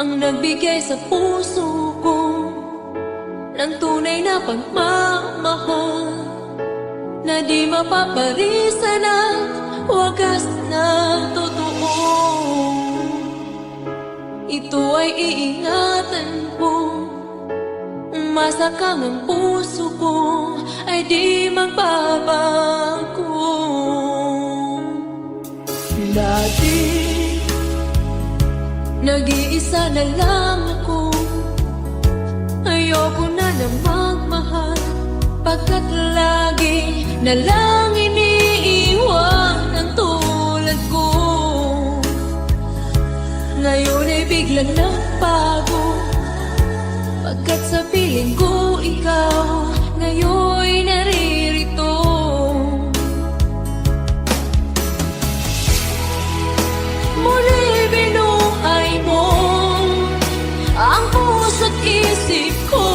ang nagbigay sa puso ko ng tunay na pagmamahal na di mapaparisan at wagas na totoo. Ito ay iingatan ko, umasa kang ang puso ko ay di magbabago. Dati nag-iisa na lang ako, ayoko na na magmahal, pagkat lagi na lang iniiwan ang tulad ko. Ngayon ay biglang nagbago, pagkat sa piling ko ikaw ngayon naririto. Muli binuhay mo ang puso't isip ko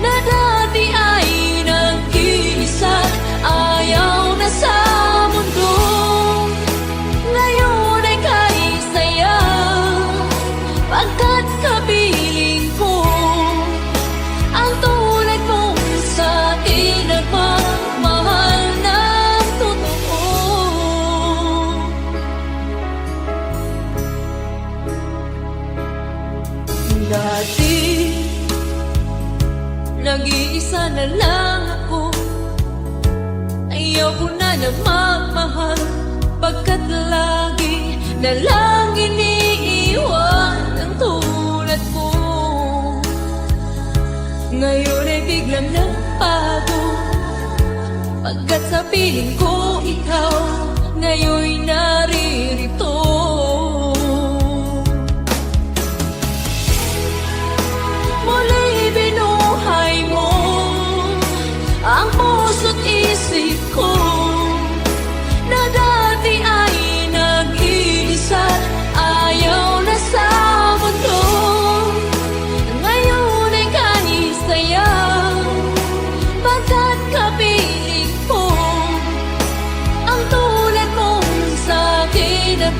na dati ay nag-iisa, ayaw na sa mundo. Ngayon ay kahit saya, pagkat kapiling ko ang tulad mong sa'kin nagmamahal ng totoo. Dati nag-iisa na lang ako, ayoko na na magmahal, pagkat lagi na lang iniiwan ang tulad ko. Ngayon ay biglang nagbago, pagkat sa piling ko ikaw ngayon naririto. Muli binuhay mo ang puso't isip ko na dati ay nag-iisa, ayaw na sa mundo. Ngayon ay kahit saya, pagkat kapiling ko ang tulad mong sa'kin at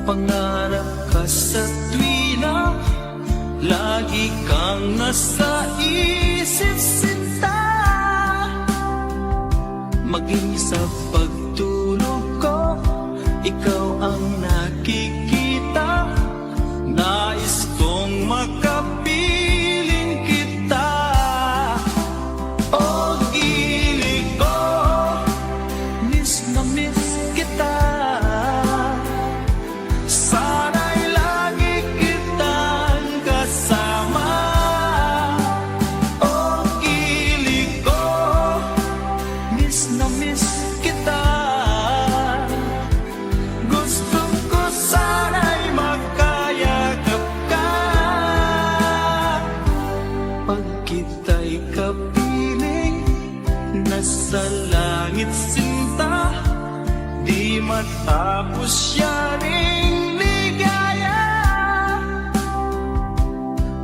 pangarap ka sa tuwina, lagi kang nasa isip sinta. Maging sa pagtulog ko, ikaw ang nakikita. Nais kong makapiling kita. O gilid ko, miss na miss kita. Sana'y lagi kitang kasama. O gilid ko, miss na miss kita. Gusto ko sana'y makayakap ka. Pag kita'y kapiling, nasa langit sinta, di matapos yaring ligaya.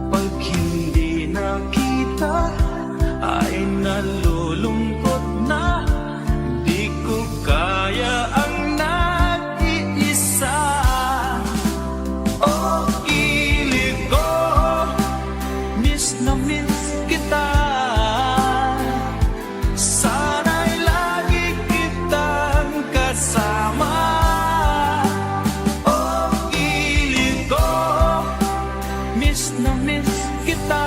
Pag hindi nakita, ay nalulungkot na. Di ko kaya ang nag-iisa. O gilid ko, miss na miss kita. Sana'y lagi kitang kasama. O gilid ko, miss na miss kita.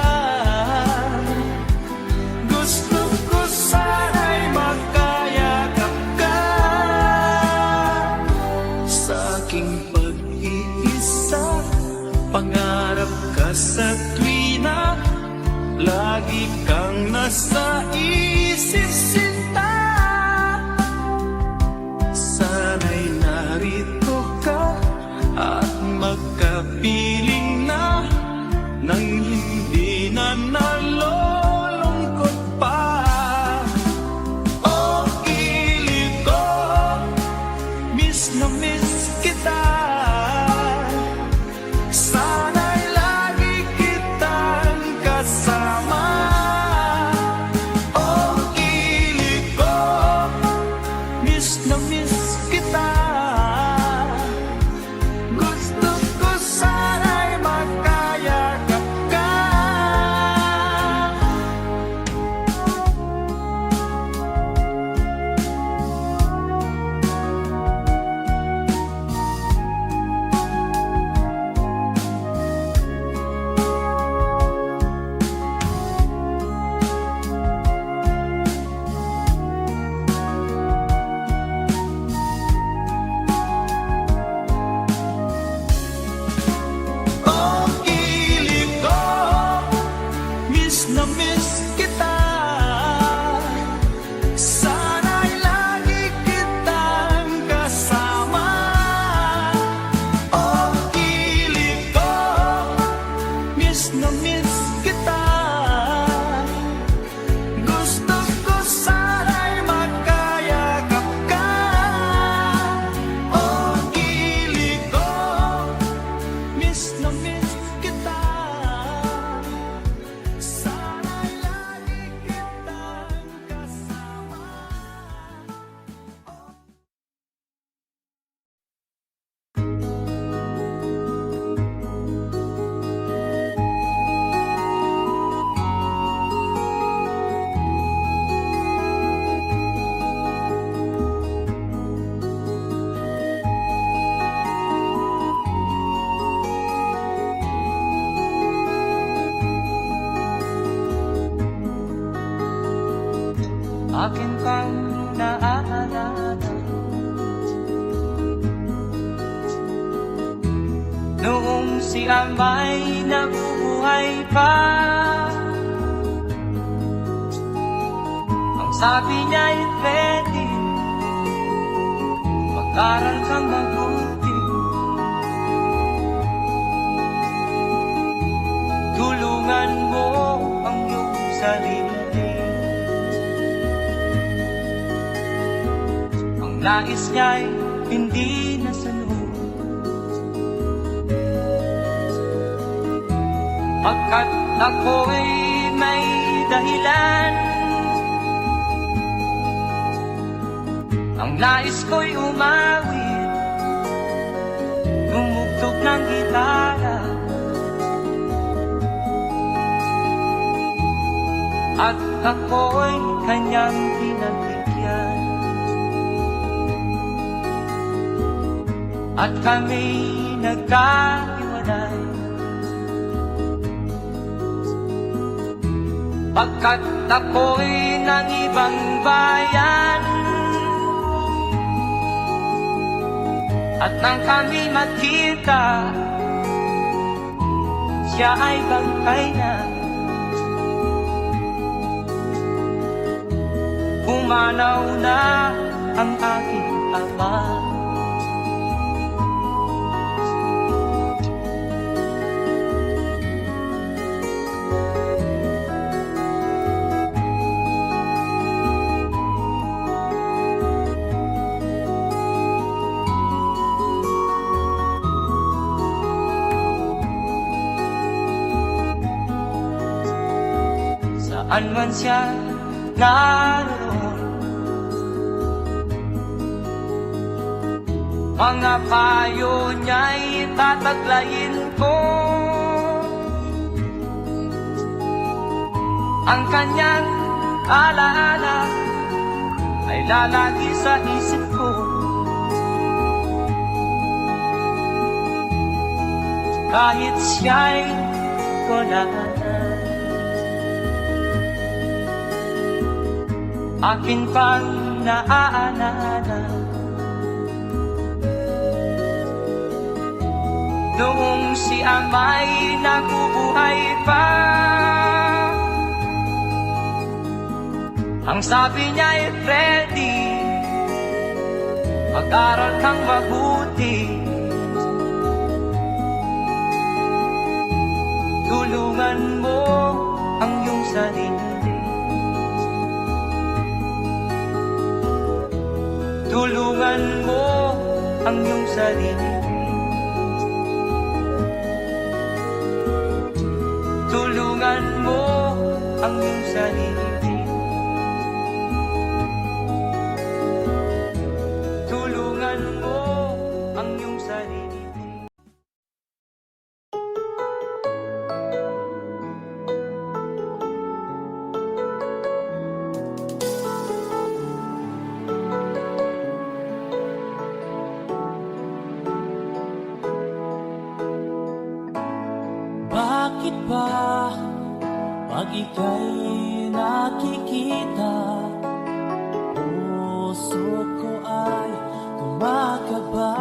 Gusto ko sana'y makayakap ka. Sa aking pag-iisa, pangarap ka sa tuwina, lagi kang nasa isip sinta. Sana'y narito ka at magkapiling na, nang hindi na nalulungkot pa. O gilid ko, miss na miss kita. Sana'y lagi kitang kasama. O gilid ko, miss na miss kita. Gusto ko sana'y makayakap ka. O gilid ko, miss na miss kita. Sana'y lagi kitang kasama. O gilid ko, miss na miss kita. Gusto ko sana'y makayakap ka. O gilid ko, miss na miss kita. Sana'y lagi kitang kasama. Akin kang naaalala noong si Amay nabubuhay pa. Ang sabi niya'y pwede mag-aral kang mabuti, tulungan mo ang iyong sarili. Nais niya'y hindi nasunod, pagkat ako'y may dahilan. Ang nais ko'y umawit, tumugtog ng gitara, at ako'y kanyang pinagbigyan. At kami nagkahiwalay, pagkat ako'y ng ibang bayan. At nang kami magkita, siya ay bangkay na. Pumanaw na ang aking ama. Saan man siya naroon, mga payo niya'y tataglayin ko. Ang kanyang alaala ay lalagi sa isip ko. Kahit siya'y wala na, akin pang naaalala noong si ama'y nabubuhay pa. Ang sabi niya ay Freddy, mag-aral kang mabuti, tulungan mo ang iyong sarili. Tulungan mo ang iyong sarili. Tulungan mo ang iyong sarili. Tulungan mo ang iyong sarili. Bakit ba pag ika'y nakikita, puso ko ay kumakaba?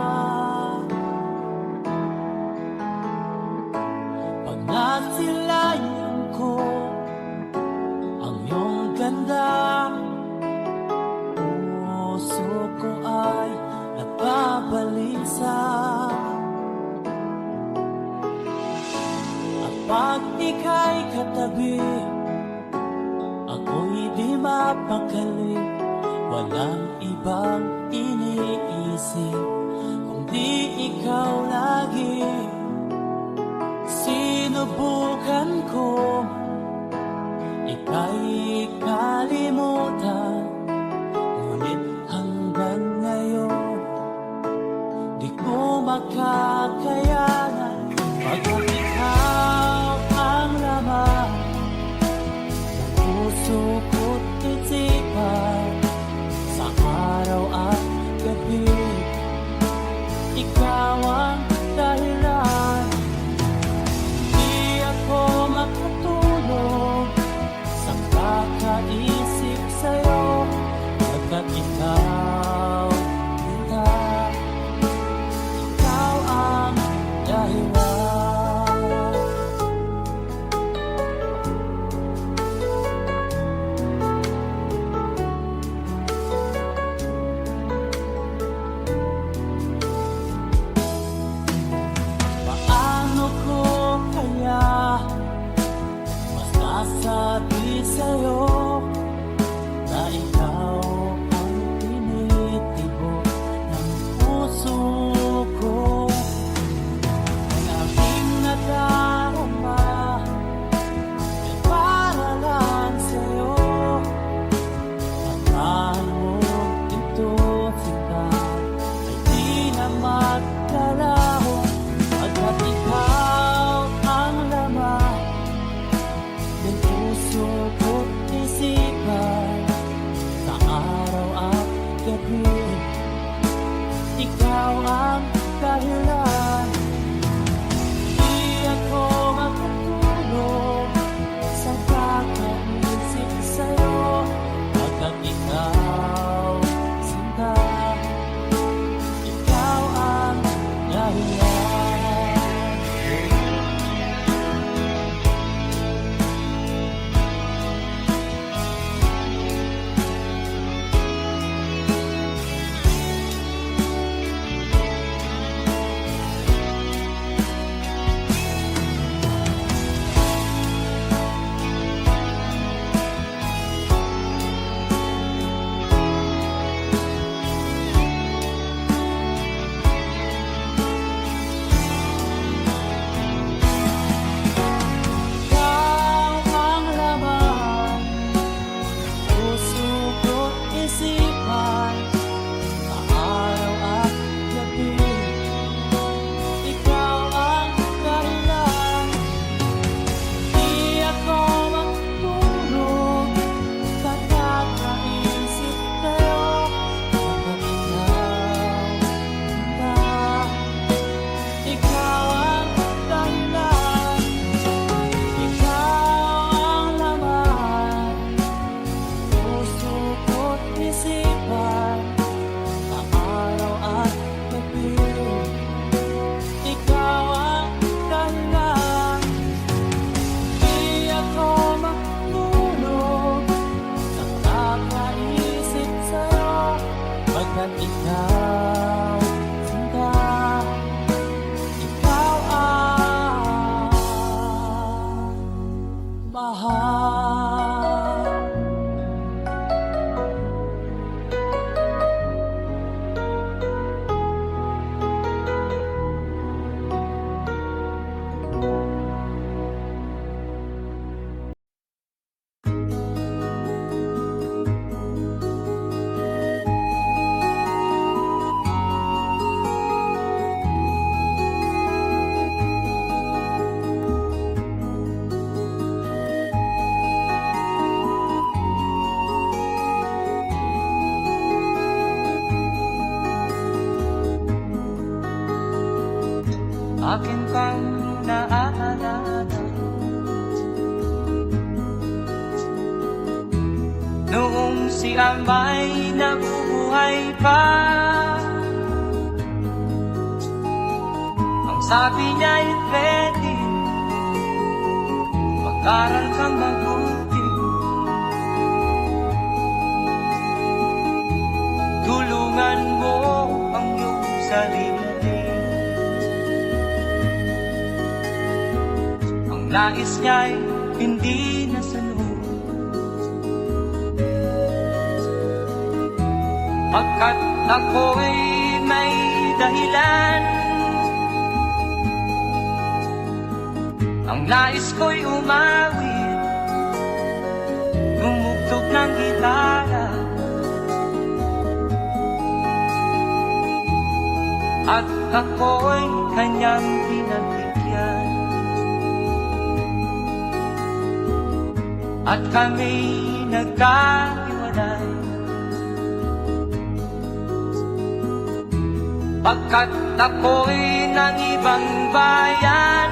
Pag nasilayan ko ang iyong ganda, puso ko ay nababalisa. Pag ika'y katabi, ako'y di mapakali. Walang ibang iniisip kundi ikaw lagi. Sinubukan ko ika'y kalimutan, ngunit hanggang ngayon di ko makakayanan. Pagkat ikaw ang laman ng puso ko't isipan, sa araw at gabi, ikaw ang dahilan. Di ako makatulog sa kakaisip sa'yo, pagkat ikaw, ikaw ang dahilan. Sabi sa'yo na ikaw ang tinitibok ng puso ko. Ang aking nadarama ay para lang sa'yo. At mo ito sita ay di na magkalaho. mahal. Akin pang naaalala noong si Amay nabubuhay pa. Ang sabi niya ay pwede mag-aral kang mabuti, tulungan mo ang iyong sarili. Nais niya'y hindi nasunod, pagkat ako'y may dahilan. Ang nais ko'y umawit, tumugtog ng gitara, at ako'y kanyang pinagbigyan. At kami nagkahiwalay, pagkat ako'y ng ibang bayan.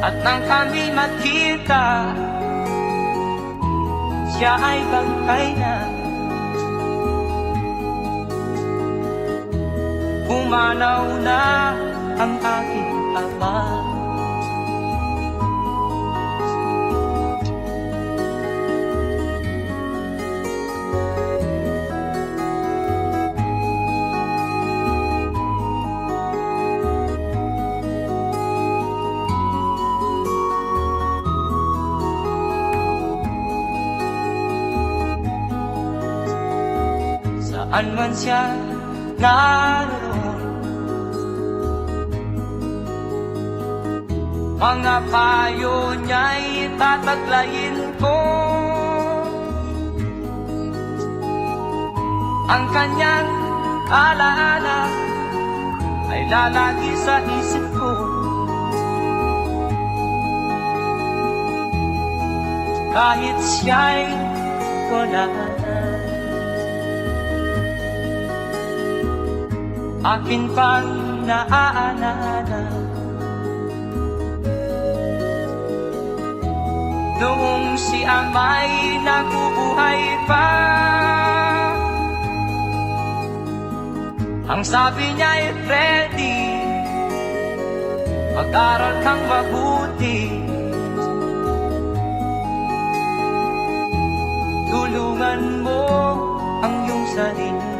At nang kami magkita, siya ay bangkay na. Pumanaw na ang aking ama. Saan man siya naroon, mga payo niya'y tataglayin ko. Ang kanyang alaala ay lalagi sa isip ko. Kahit siya'y wala na, akin pang naaalala noong si Amay nabubuhay pa. Ang sabi niya ay Freddy, mag-aral kang mabuti, tulungan mo ang iyong sarili.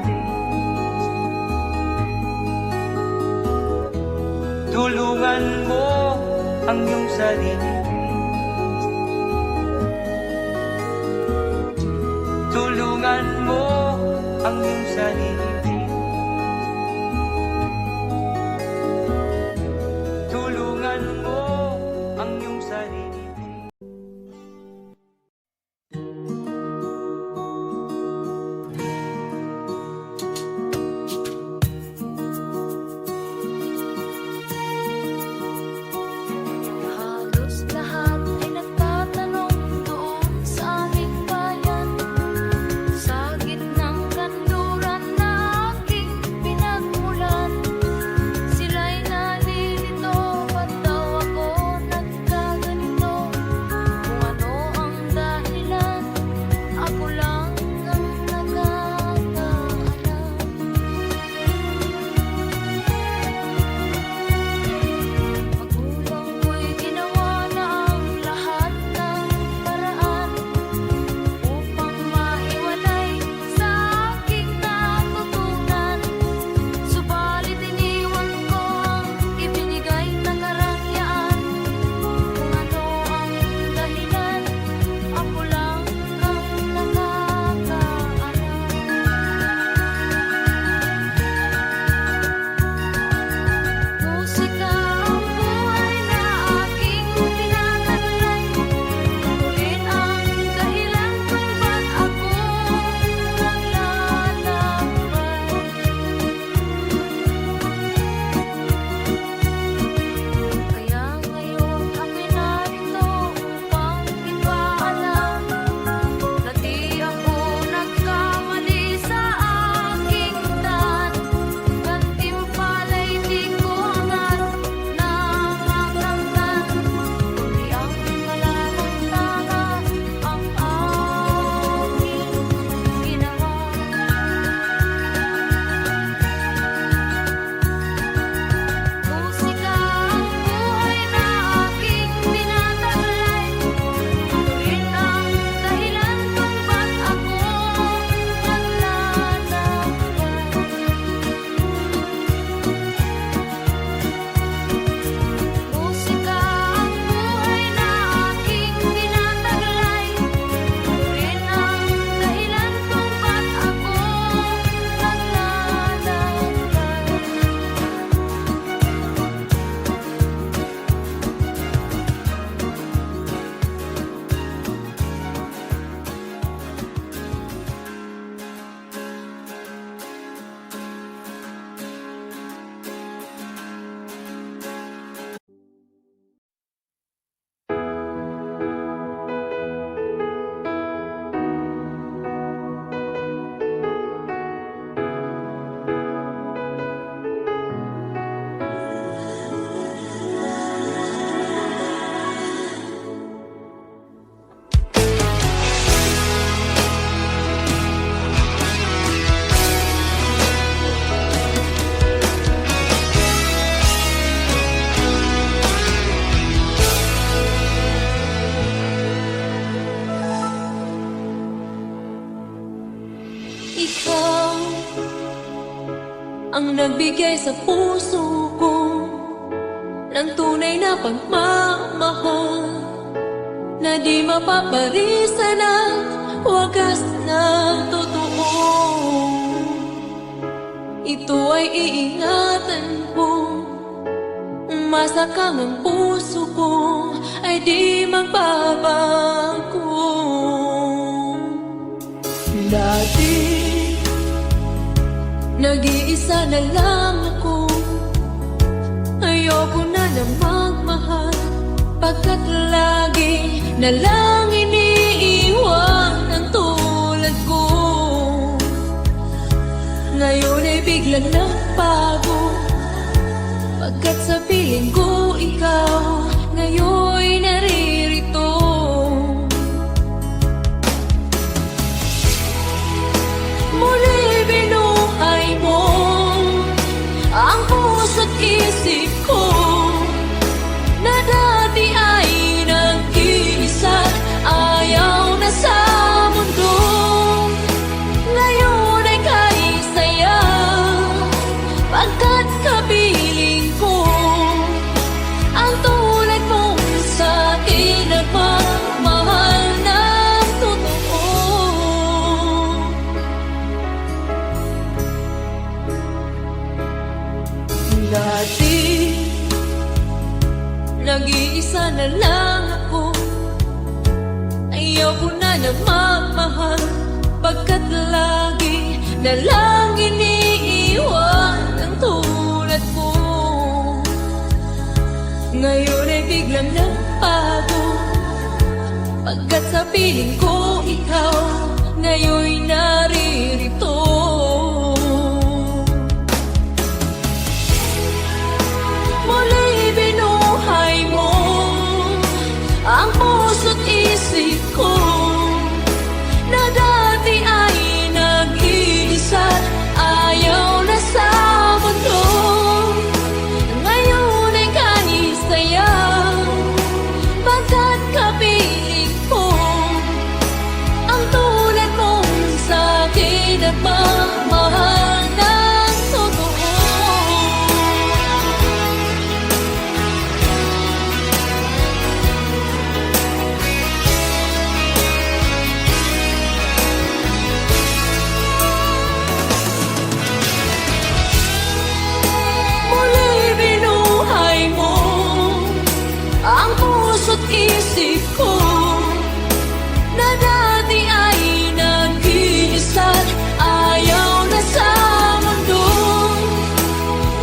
Tulungan mo ang iyong sarili. Tulungan mo ang iyong sarili. Tulungan mo ang iyong sarili. Halos lahat ay nagtatanong doon sa aming bayan, sa gitnang kanluran na nagbigay sa puso ko ng tunay na pagmamahal na di mapaparisan at wagas na totoo. Ito ay iingatan ko, masakang ang puso ko ay di magbabago. Dati, nag-iisa na lang ako. Ayoko na magmahal, pagkat lagi na lang iniiwan ang tulad ko. Ngayon ay biglang nagbago, pagkat sa piling ko ikaw ngayon naririto. Muli binuhay mo ang puso't isip ko na dati ay nag-iisa, ayaw na sa mundo. Ngayon ay kahit saya, pagkat kapiling ko ang tulad mo sa akin at magmahal ng totoo. Dati, nag-iisa na lang ako. Ayaw ko na magmahal, pagkat lagi na lang iniiwan ang tulad ko. Ngayon ay biglang nagbago, pagkat sa piling ko ikaw ngayon naririto. Muli binuhay mo ang puso't isip ko na dati ay nag-iisa, ayaw na sa mundo. Ngayon ay kahit saya, pagkat kapiling ko ang tulad mo sa akin at magmahal ng totoo. Muli binuhay mo ang puso't isip ko na dati ay nag-iisa, ayaw na sa mundo.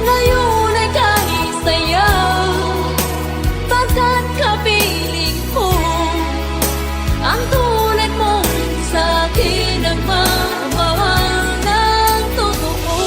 Ngayon ay kahit saya, pagkat kapiling ko ang tulad mo sa akin ang magmahal ng totoo.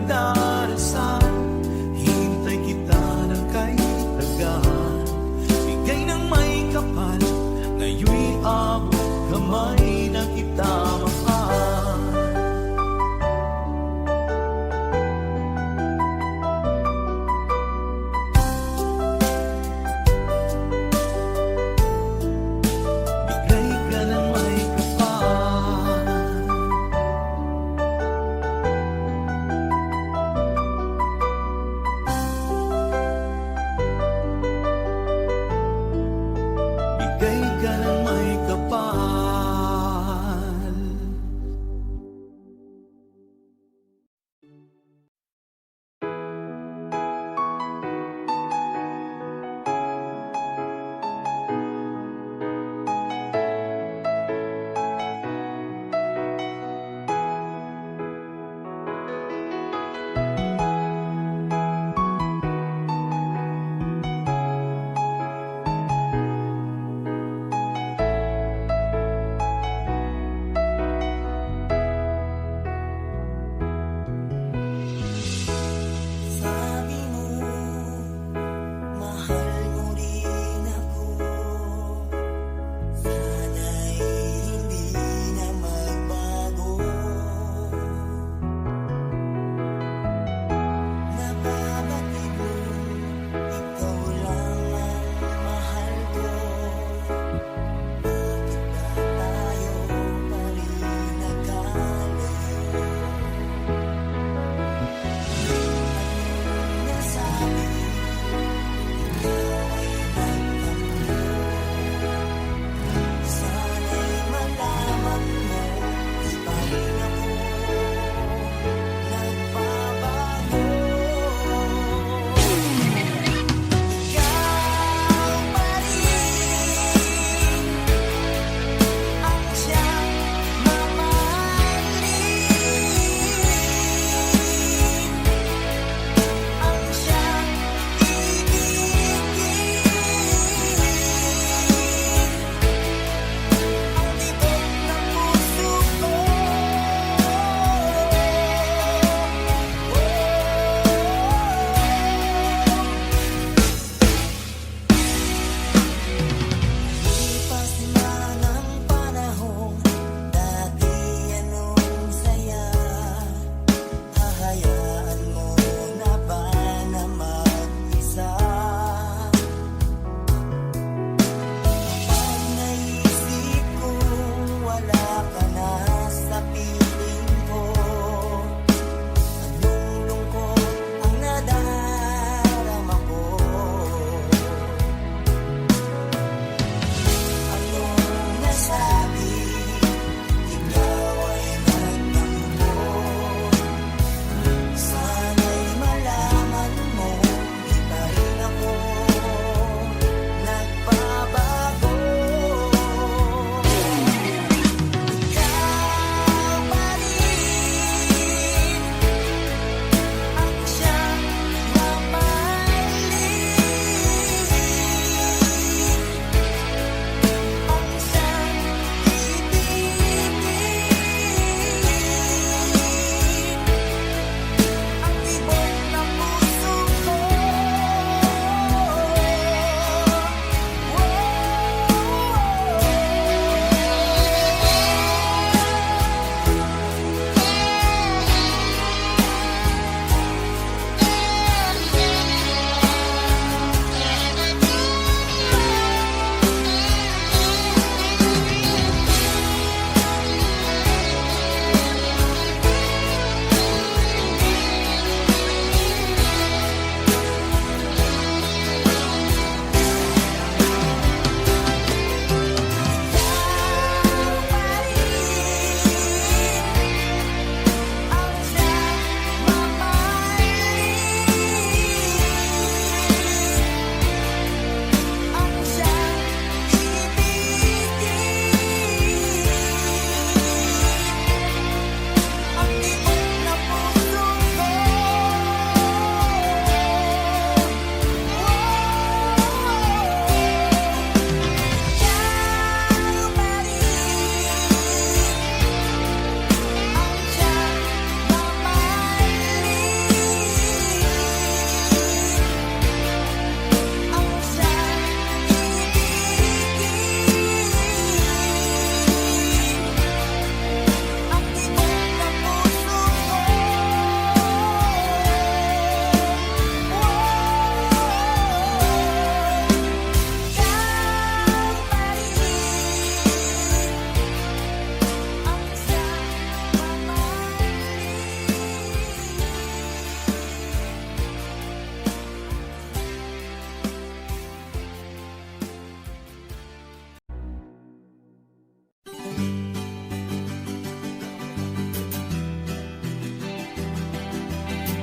nagdarasal, hintay kita ng kaitagahan. Bigay ng may kapal, ngayon'y abot kamay na kita mahal. Bigay ka ng may kapal.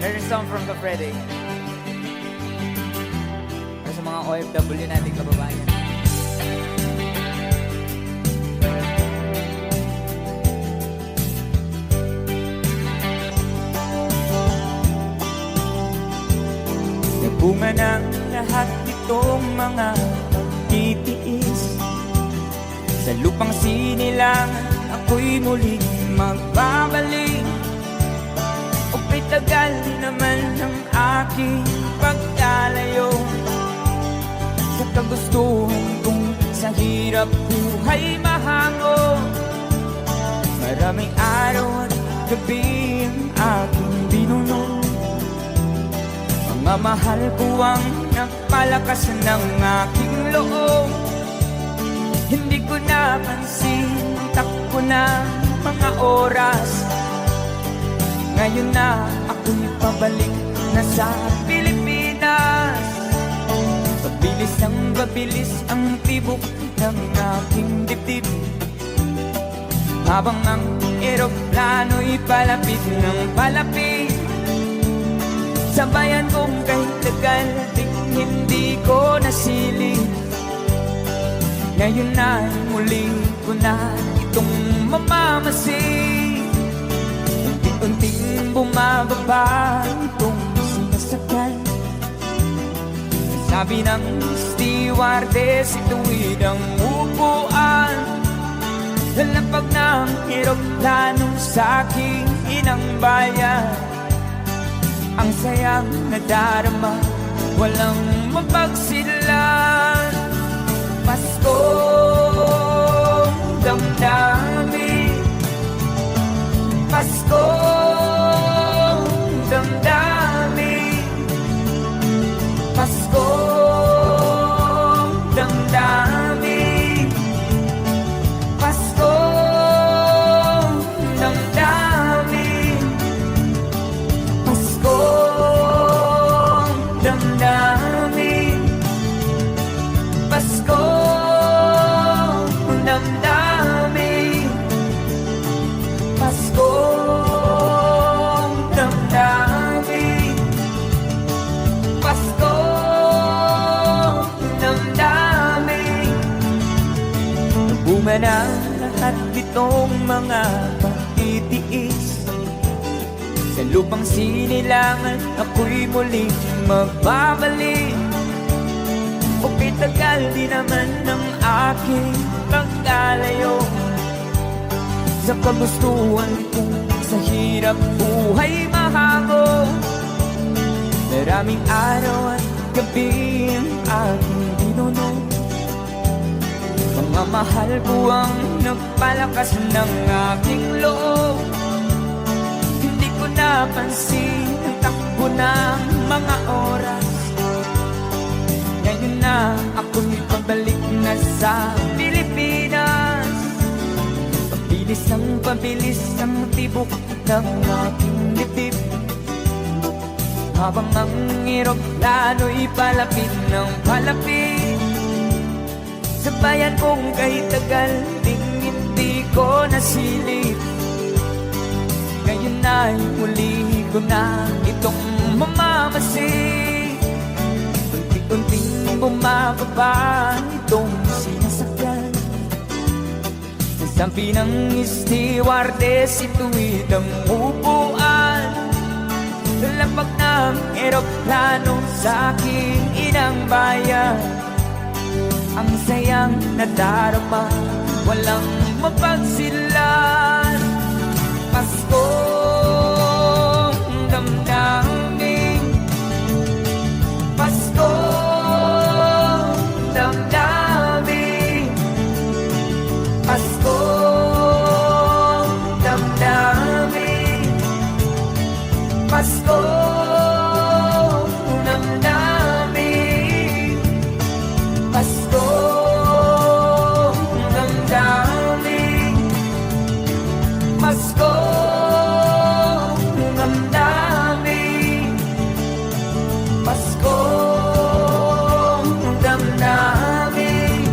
There's song from Kafrede. Para sa mga OFW nating kababayan. Nagbunga ng lahat itong mga pagtitiis. Sa lupang sinilangan, ako'y muling magbabalik. O tagal naman ng aking pagkalayo sa kagustuhan kong sa hirap buhay mahango. Maraming araw at gabi ang aking binuno. Mga mahal ko ang nagpalakasan ng aking loob. Hindi ko napansin ang takbo ng mga oras. Ngayon na ako'y pabalik na sa Pilipinas. Pabilis ang tibok ng aking dibdib. Habang ang eroplano'y palapit ng palapit sa bayan kong kahit tagal ding hindi ko nasilip. Ngayon na muli ko na itong mamamasid. Unti-unting bumababa itong sinasakyan. Sabi ng stewardess, ituwid ang upuan. Lalapag ng eroplano sa aking inang bayan. Ang sayang nadarama, walang mapagsilan. Paskong damdamin, Paskong damdamin, Paskong damdamin, Paskong damdamin, Paskong damdamin, Paskong damdamin, Paskong damdamin, Paskong damdamin. Bunga ng lahat itong mga pagtitiis. Sa lupang sinilangan, ako'y muling magbabalik. O tagal di naman ng aking pagkalayo sa kagustuhan kong sa hirap buhay mahango. Maraming araw at gabi ang aking binuno. Mga mahal ko ang nagpalakas ng aking loob. Hindi ko napansin ang takbo ng mga oras. Ngayon na ako'y pabalik na sa Pilipinas. Pabilis ang tibok ng aking dibdib. Habang ang eroplano'y palapit ng palapit sa bayan kong kahit tagal ding hindi ko nasilip. Ngayon na'y muli ko na itong mamamasid. Unti-unting bumababa itong sinasakyan. Sabi ng stewardess, ituwid ang upuan. Lalapag ng eroplano sa aking inang bayan. Ang sayang nadarama, walang mapagsilan. Paskong damdamin, Paskong damdamin, Paskong damdamin, Paskong damdamin, Paskong damdamin, Paskong damdamin, Paskong damdamin,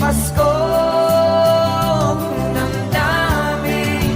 Paskong damdamin.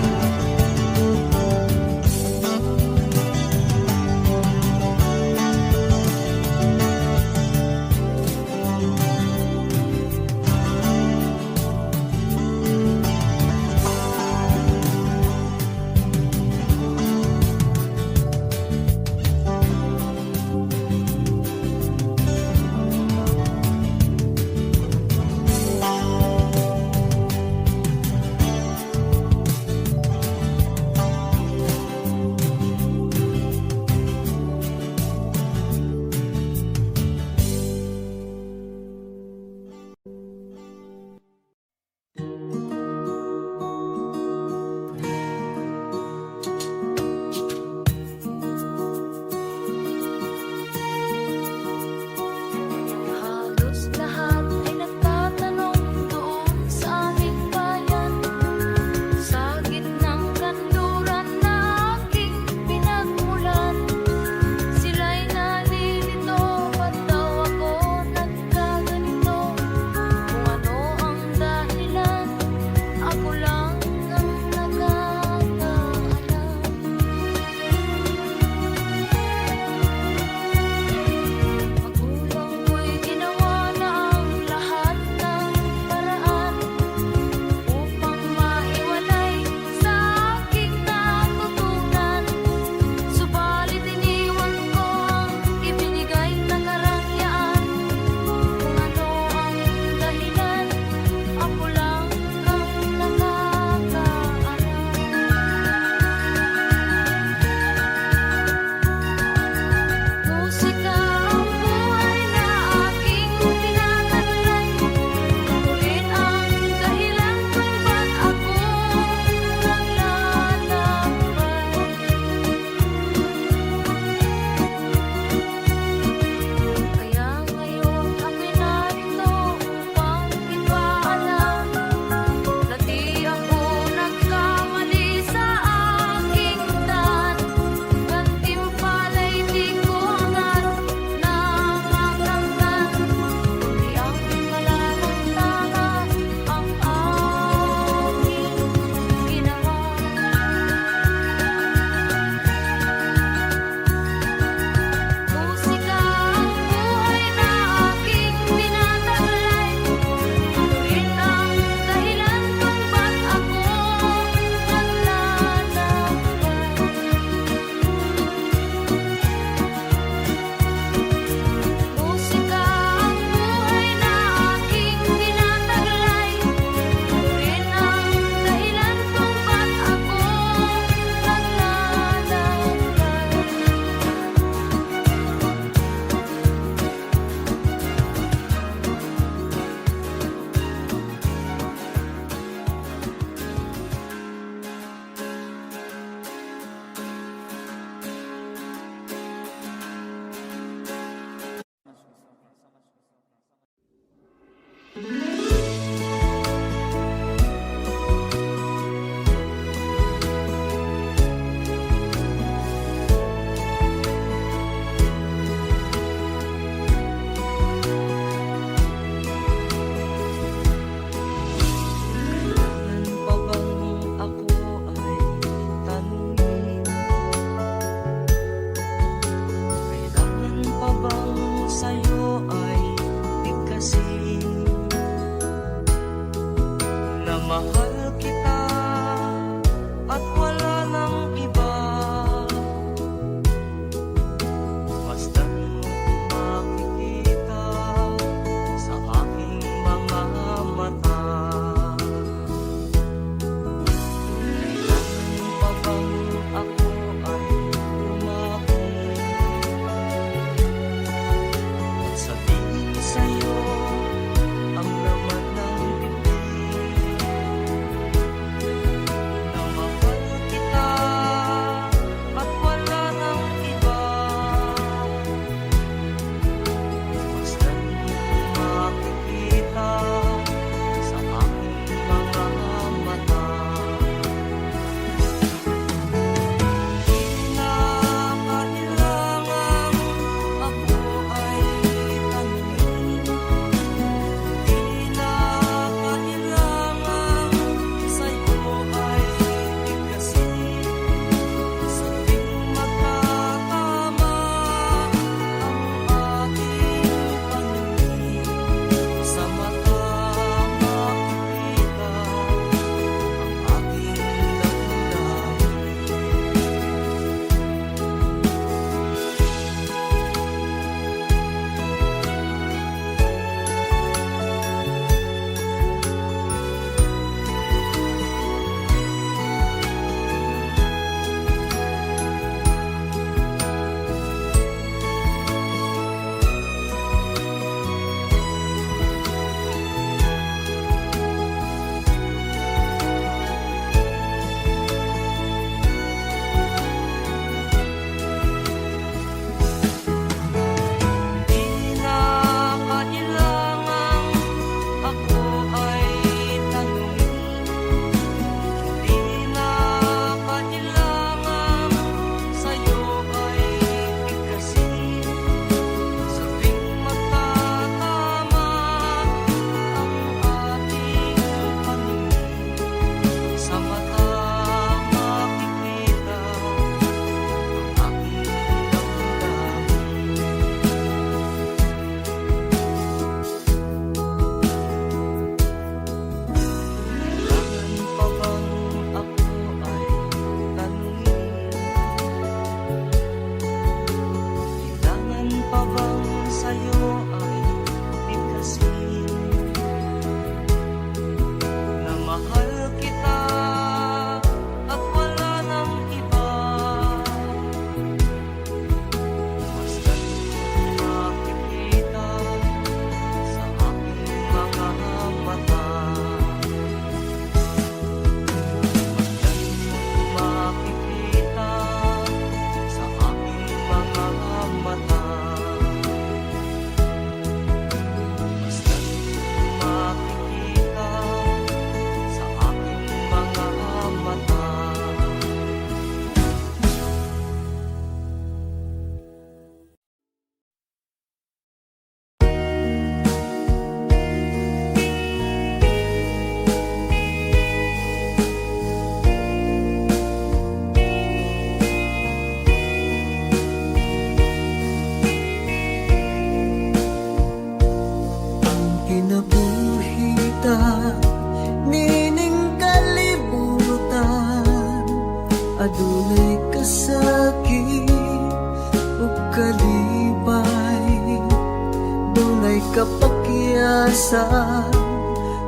katapusan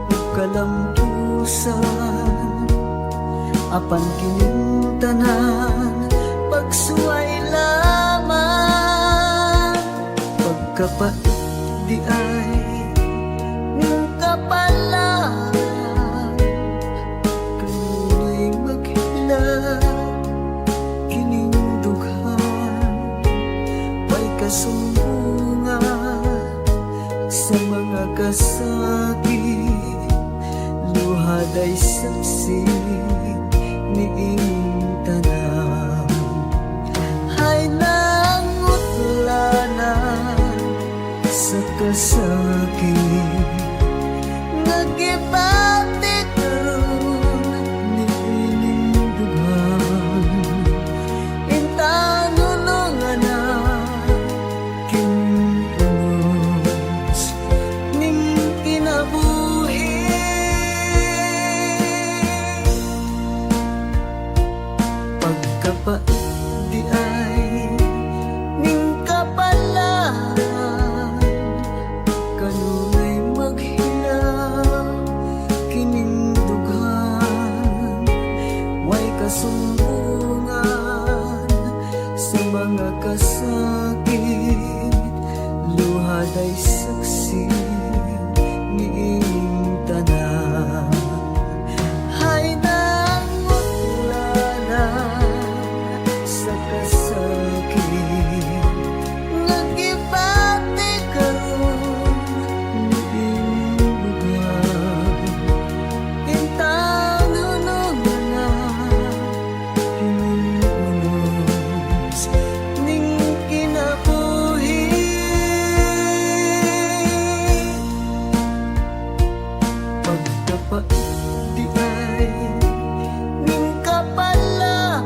ug kalampusan, apan kining tanan pagsuway lamang. Pagkapait di ay ng kapalaan, kanunoy maghila kining dughan. May kasumbungan sa mga kasakit, luhad ay saksi niing tanan. Hay nangutlanan sa kasakit, nagibati karon niining dughan. Intanulungan na kinunos ning kinabuhi. Pagkapait di ay ning kapalaan, kanunay maghilaw kining dughan. Way kasumbungan sa mga kasakit, luhad ay saksi niing tanan. Hay nangutlanan sa kasakit, nagibati karon niing lugar. Intanulungan na kining unos ning kinabuhi. Pagkapait di ay ning kapalaan,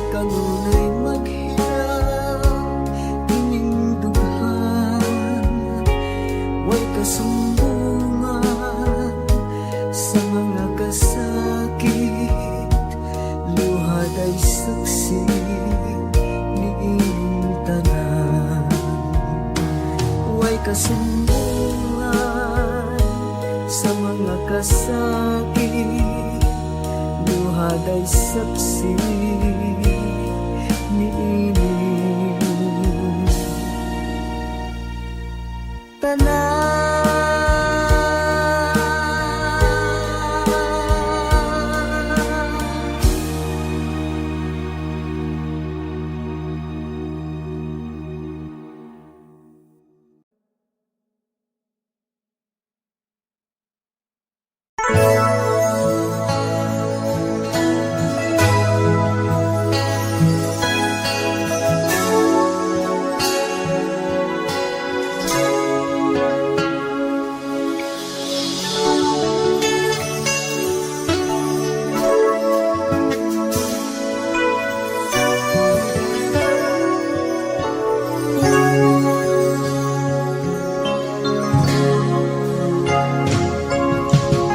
kanunay maghilaw kining dughan. Way kasumbungan sa mga kasakit, luhad ay saksi niing tanan. Way kasumbungan sa mga kasakit, luhad ay saksi niing tanan.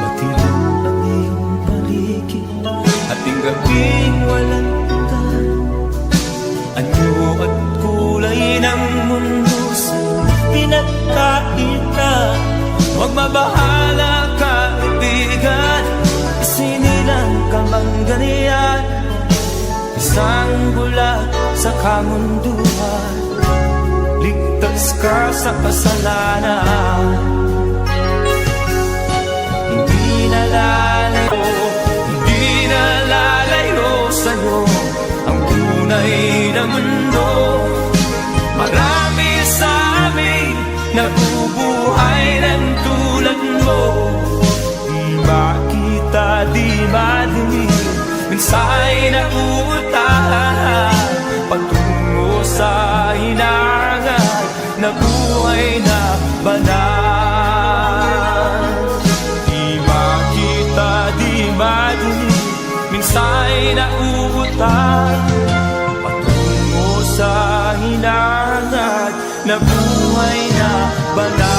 Matilang ang iyong paligid, ating gabing walang hanggan. Anyo at kulay ng mundo sa pinagkakita. Huwag mabahala kaibigan, isinilang ka mang ganyan. Isang bulag sa kamunduhan, ligtas ka sa kasalanan. Hindi nalalayo sa'yo ang tunay na mundo. Marami sa amin nabubuhay ng tulad mo. Di makita, di madinig, minsay na uutahan patungo sa hinangan na buhay na banal. Di makita, di madinig, minsay na uutahan patungo sa hinangan na buhay na banal.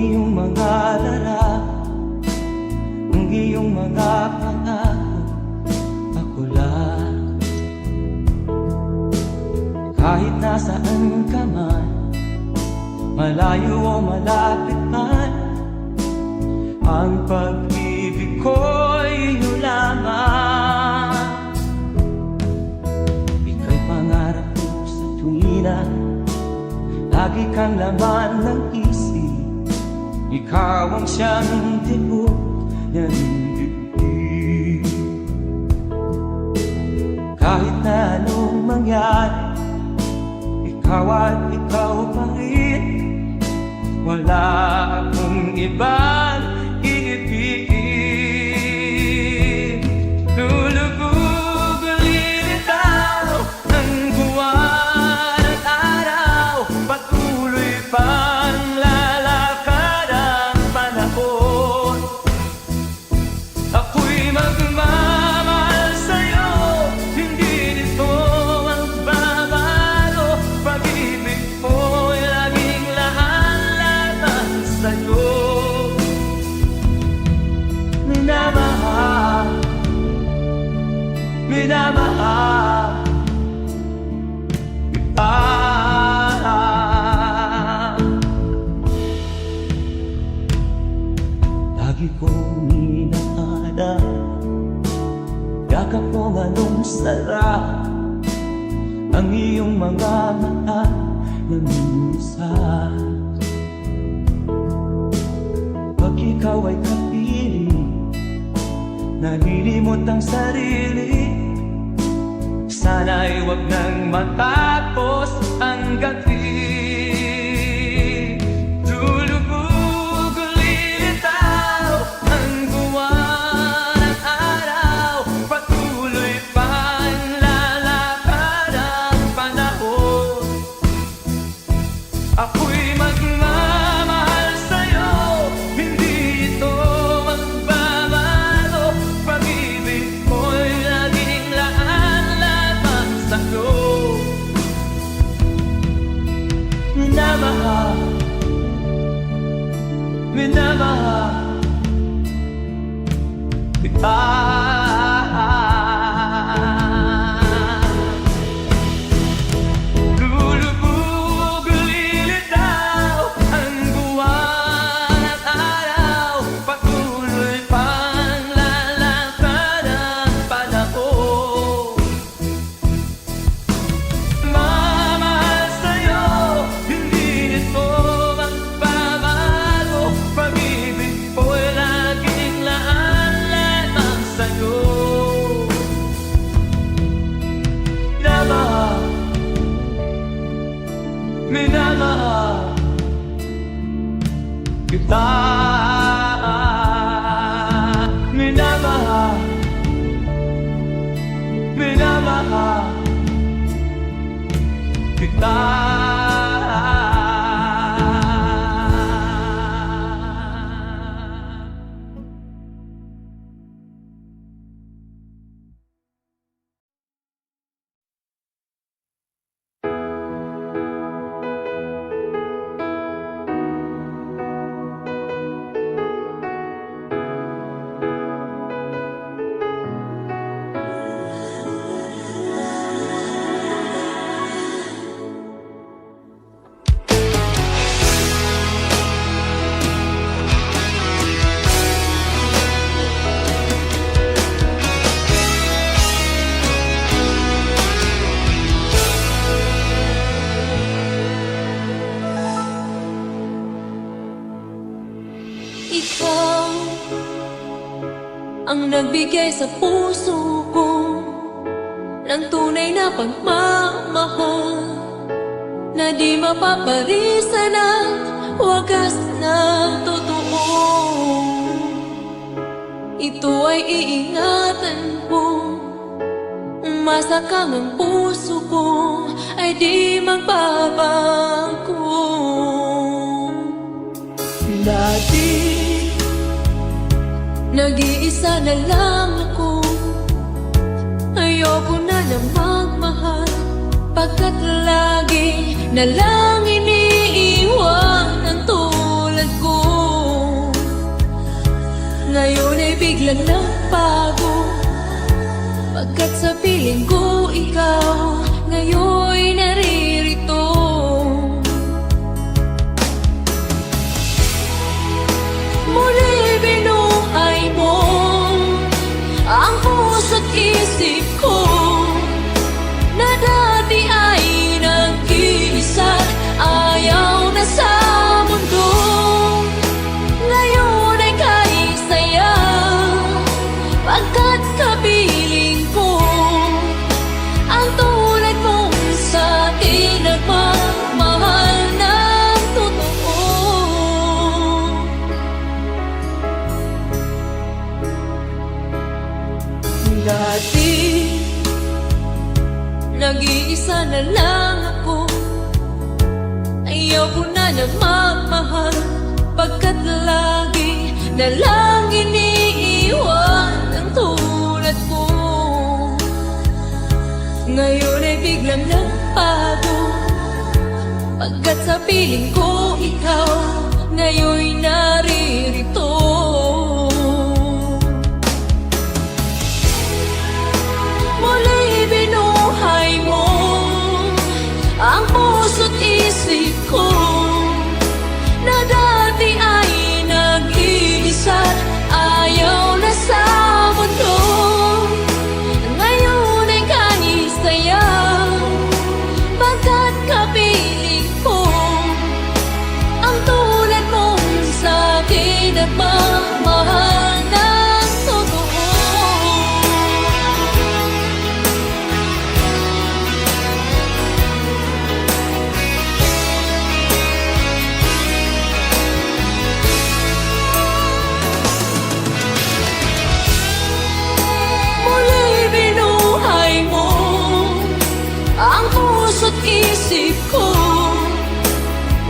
iyong mga larawan, ang iyong mga pangako, ako lang. Kahit nasaan ka man, malayo o malapit man, ang pag-ibig ko'y iyo lamang. Ika'y pangarap ko sa tuwina, lagi kang laman ng isip. Ikaw ang siyang tibok ng dibdib. Kahit na anong mangyari, ikaw at ikaw pa rin. Wala akong ibang iibigin. Lulubog lilitaw ang buwan at araw, patuloy pang lalakad ang panahon. Ako'y magmamahal sa'yo, hindi nito magbabago. Pag-ibig mo'y laging lahat sa'yo. Minamahal, minamahal kita. Lagi kong inaada, yakap mo anong sarap, ang iyong mga mata na minsan. Pag ikaw ay kapiling, nalilimot ang sarili. Sana'y wag nang matapos ang gabi. Lulubog lilitaw ang buwan at araw, patuloy pang lalakad ang panahon. Ako'y magmamahal sa'yo, hindi ito magbabago. Pag-ibig mo'y laging laan-lamang sa'yo. Minamahal, minamahal kita. Lulubog lilitaw ang buwan at araw, patuloy pang lalakad ang panahon. Mamahal sa'yo, hindi nito magbabago. Pag-ibig ko'y laging laan-lamang sa'yo. Minamahal, minamahal kita. Minamahal, minamahal kita. Ikaw ang nagbigay sa puso ko ng tunay na pagmamahal, na di mapaparisan at wagas na totoo. Ito ay iingatan ko, masakang ang puso ko ay di magbabago. Dati nag-iisa na lang ako, ayoko na na magmahal, pagkat lagi na lang iniiwan ang tulad ko. biglang nagbago. Pagkat sa piling ko ikaw ngayon'y naririto. Muli binuhay mo ang puso't isip ko na dati ay nag-iisa't ayaw na sa mundo. Ngayon ay kahit saya pagkat kapiling ko ang tulad mong sa akin nagmamahal ng totoo. Dati nag-iisa na lang ako, ayaw ko na nagmamahal pagkat lagi na lang iniiwan ang tulad ko. Ngayon ay biglang nagbago pagkat sa piling ko ikaw ngayon'y naririto. Muli binuhay mo ang puso't isip ko na dati ay nag-iisa't ayaw na sa mundo. Ngayon ay kahit saya pagkat kapiling ko ang tulad mong sa akin nagmamahal ng totoo. Muli binuhay mo ang puso't isip ko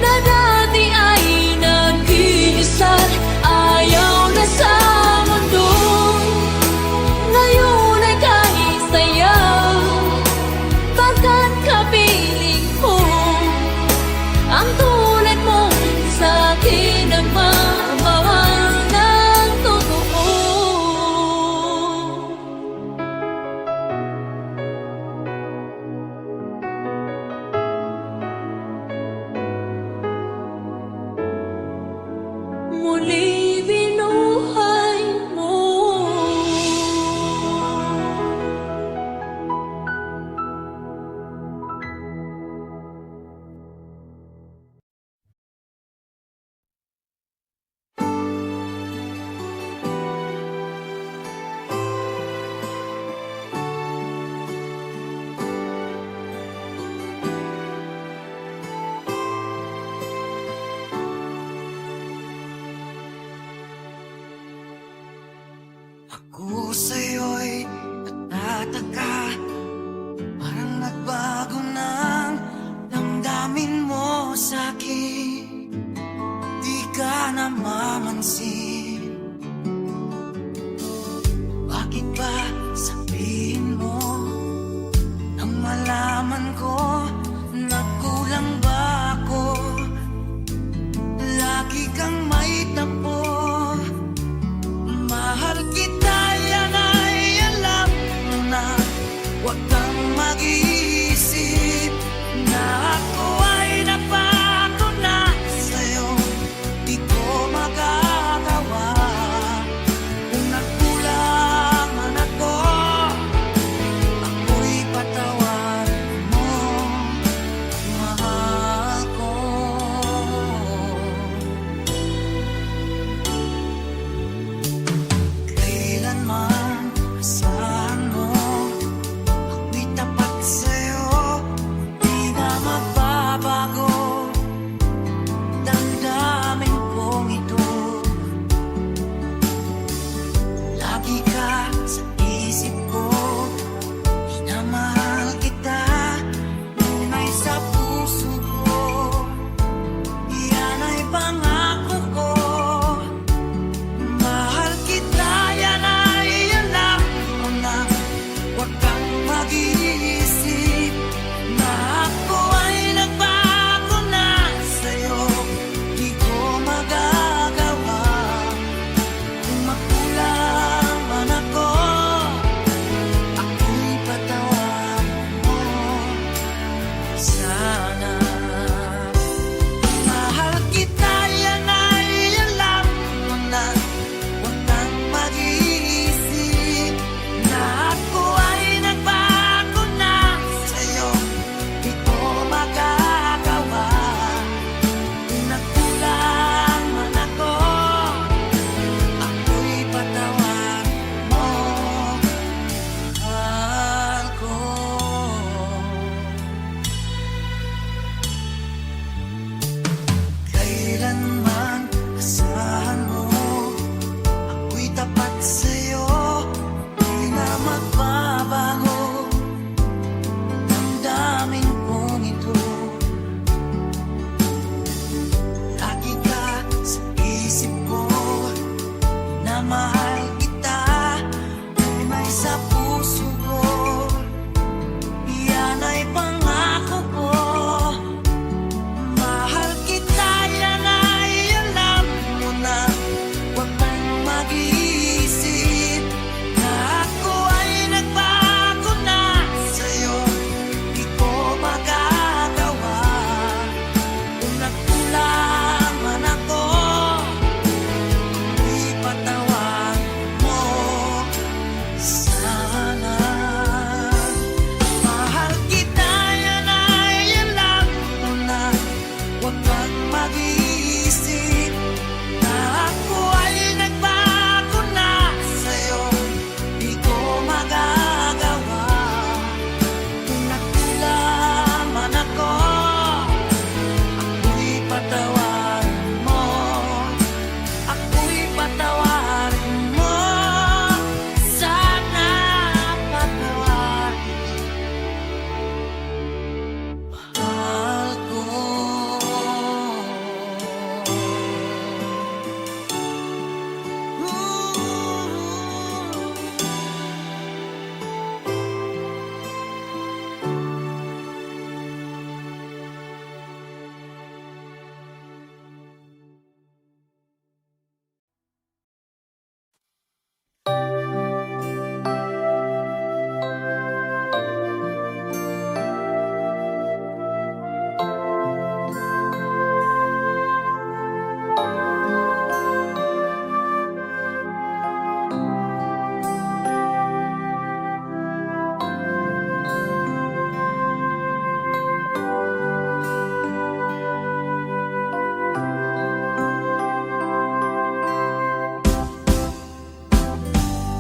na dati ay nag-iisa't ayaw na sa mundo. Ngayon ay kahit saya pagkat kapiling ko ang tulad mong sa akin nagmamahal ng totoo. Muli binuhay mo. Ako sa'yo'y natataka, parang nagbago ng damdamin mo sa'kin. Di ka namamansin. Bakit ba sabihin mo nang malaman ko na kulang ba ako? Lagi kang may tampo. Mahal kita, yan ay alam mo na. Huwag kang mag-iisip na ako ay napako na sa'yo. Di ko magagawa kung nagkulang man ako. Ako'y patawarin mo, mahal ko. Kailanman asahan mo ako'y tapat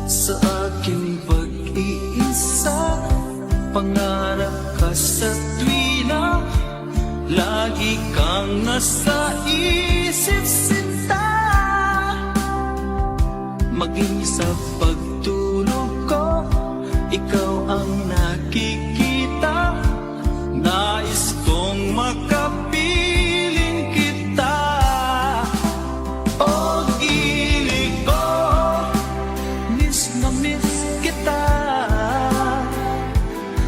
sa aking pag-iisa. Pangarap ka sa tuwina, lagi kang nasa isip sinta. Maging sa pagtulog ko, ikaw ang nakikita. Nais kong makapiling kita. O gili ko, miss na miss kita.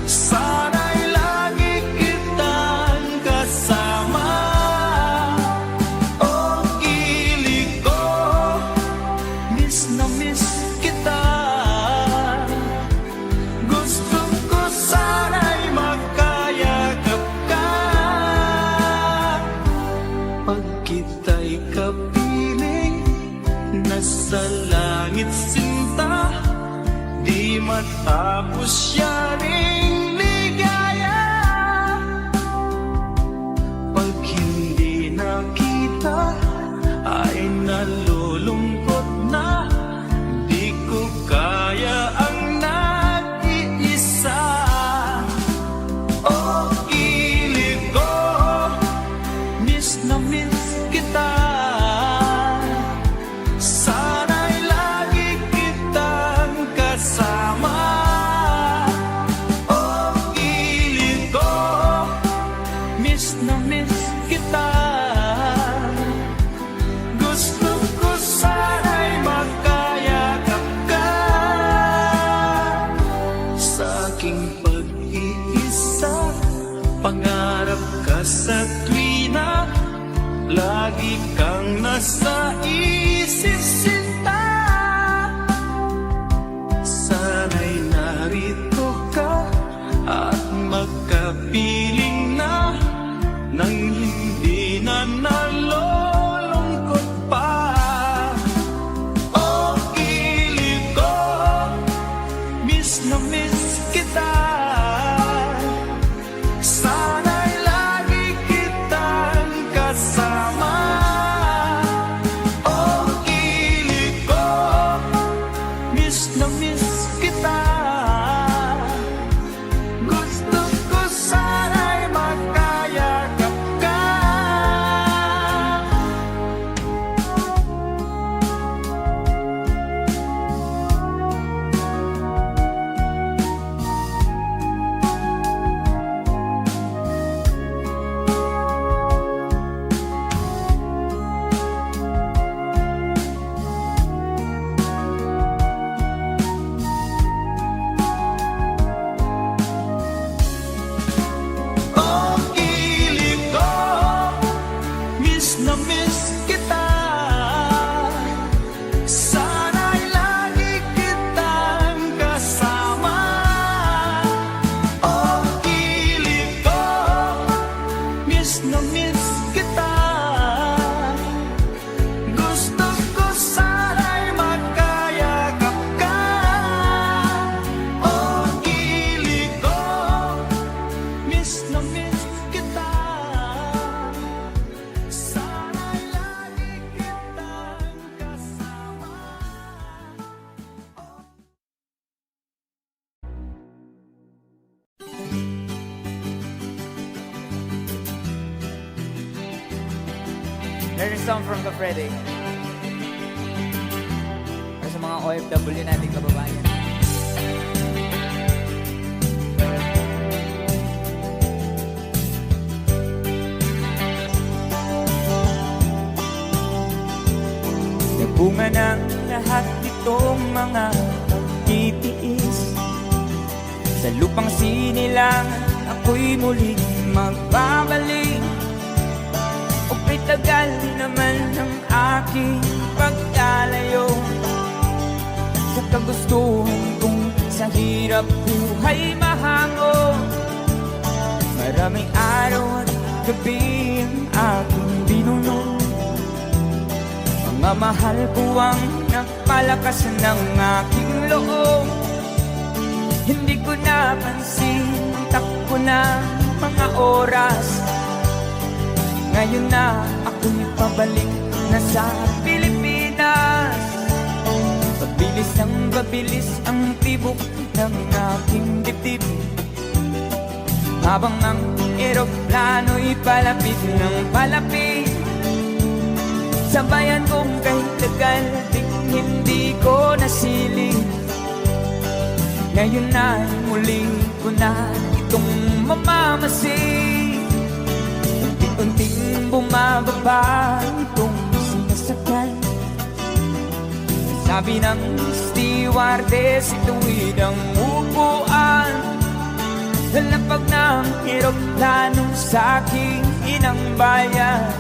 Sana'y lagi kitang kasama. O gili ko, miss na miss kita. Gusto ko sana'y magkayakap ka. Pag kita'y kapiling, nasa langit sinta, di matapos yaring ligaya. Pag hindi nakita, ay nalulungkot na. Di ko kaya ang nag-iisa. O gili ko, miss na miss kita. Sana'y lagi kitang kasama. O gili ko, miss na miss kita. Gusto ko sana'y magkayakap ka. Sa aking pag-iisa, pangarap ka sa tuwina, lagi kang nasa isip sinta. Sana'y narito ka at magkapiling na, nang hindi na nalulungkot pa. O gili ko, miss na miss kita. Sana'y lagi kitang kasama. O gili ko, miss na miss kita. Gusto ko sana'y magkayakap ka. O gili ko, miss na miss kita. Sana'y lagi kitang kasama. O gili ko, miss na miss kita. Gusto ko sana'y magkayakap ka. O gili ko, miss na miss kita. Sana'y lagi kitang kasama. There's a song from Kafrede. Para sa mga OFW nating kababayan. Nagbunga ng lahat itong mga pagtitiis. Sa lupang sinilangan, ako'y muling magbabalik. O tagal naman ng aking pagkalayo sa kagustuhan kong sa hirap buhay mahango. Maraming araw at gabi ang aking binuno. Mga mahal ko ang nagpalakas ng aking loob. Hindi ko napansin ang takbo ng mga oras. Ngayon na ako'y pabalik na sa Pilipinas. Pagbilis ng gabi pabilis ang tibok ng aking dibdib, habang ang eroplano'y palapit ng palapit. Sabayan kong kahit tagal di hindi ko nasilip. Ngayon ay muli ko na itong mamamasid. Unti-unting bumababa itong sinasakyan. Sabi ng stewardess, ituwid ang upuan. Lalapag ng eroplano sa aking inang bayan.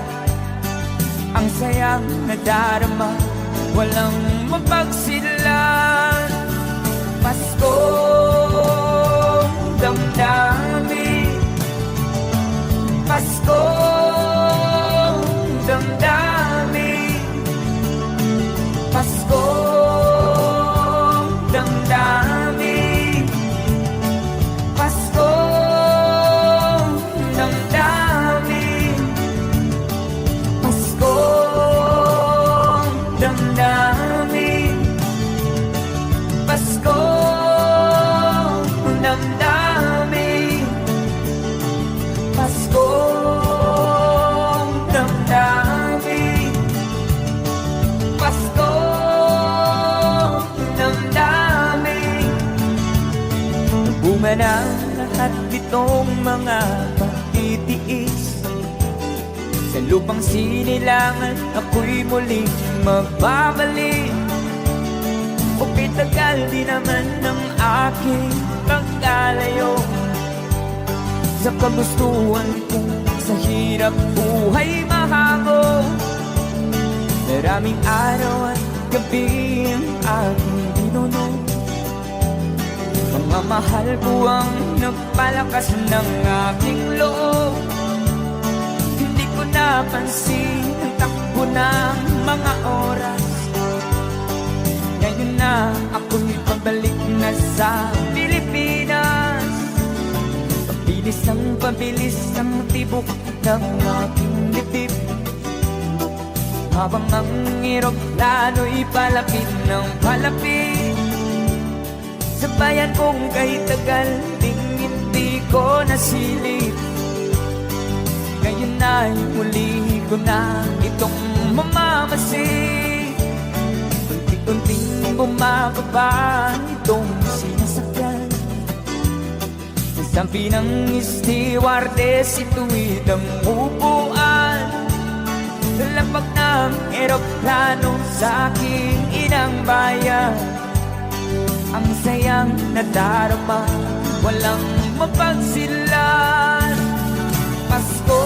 Ang sayang nadarama, walang mapagsilan. Paskong damdamin, Paskong damdamin, Paskong damdamin, Paskong damdamin, Paskong damdamin, Paskong damdamin, Paskong damdamin, Paskong damdamin. Bumanang lahat itong mga pagtitiis. Sa lupang sinilangan, ako'y muling magbabalik. O pitagal di naman ng aking pagkalayo sa kagustuhan kong sa hirap buhay mahango. Maraming araw at gabi ang aking binuno. Mga mahal ko ang nagpalakas ng aking loob. Hindi ko napansin ang takbo ng mga oras. Ngayon na ako'y pabalik na sa Pilipinas. Pabilis ang tibok ng aking dibdib, habang ang eroplano'y palapit ng palapit. Sabayan kong kahit tagal ding hindi ko nasilip. Ngayon ay muli ko na itong mamamasid. Unti-unting bumababa itong sinasakyan. Sabi ng stewardess, ituwid ang upuan. Lamag ng eroplano sa aking inang bayan. Ang sayang nadarama, walang mapagsilan. Pasko